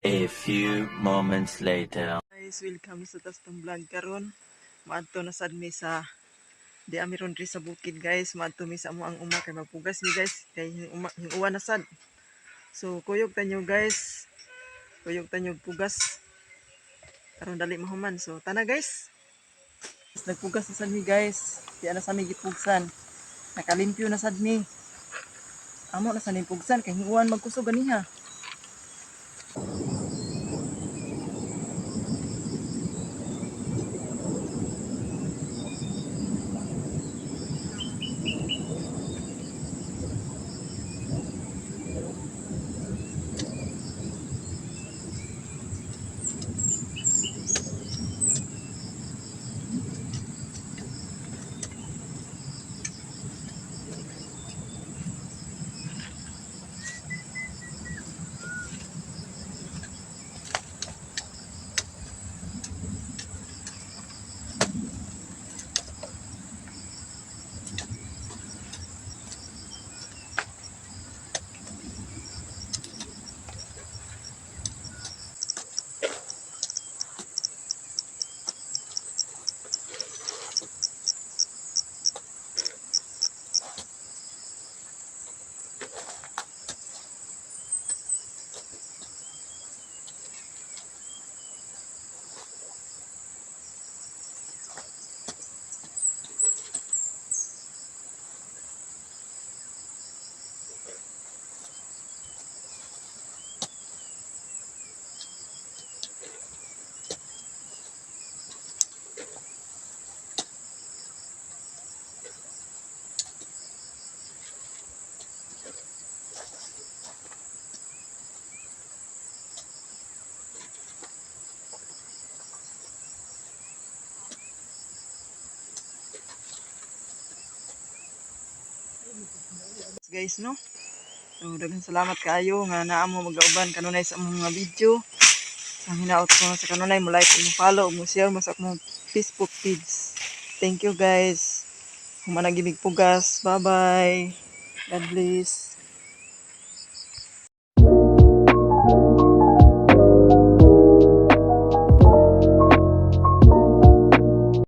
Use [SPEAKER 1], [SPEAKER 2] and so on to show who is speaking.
[SPEAKER 1] A few moments later.
[SPEAKER 2] Guys, welcome sa tastong vlog karon. Maadto na sad mi sa di amiron diri sa bukid guys. Maadto mi sa amo ang uma kay magpugas mi guys kay hing uwan na sad. So kuyog tanyo guys. Kuyog tanyo pugas. Karon dali mahuman. So tana guys. Nagpugas na sad mi guys. Di ana sa mi gipugsan. Nakalimpyo na sad mi. Amo na sa ni pugsan kay hing uwan magkusog ganiha. Guys no. So daghang salamat kaayo nga naa mo mag-auban kanunay sa among mga video. Ang hinaot ko sa kanunay mo like mo follow mo share mo sa akong Facebook page. Thank you guys. Humanagimig pugas. Bye bye. God bless.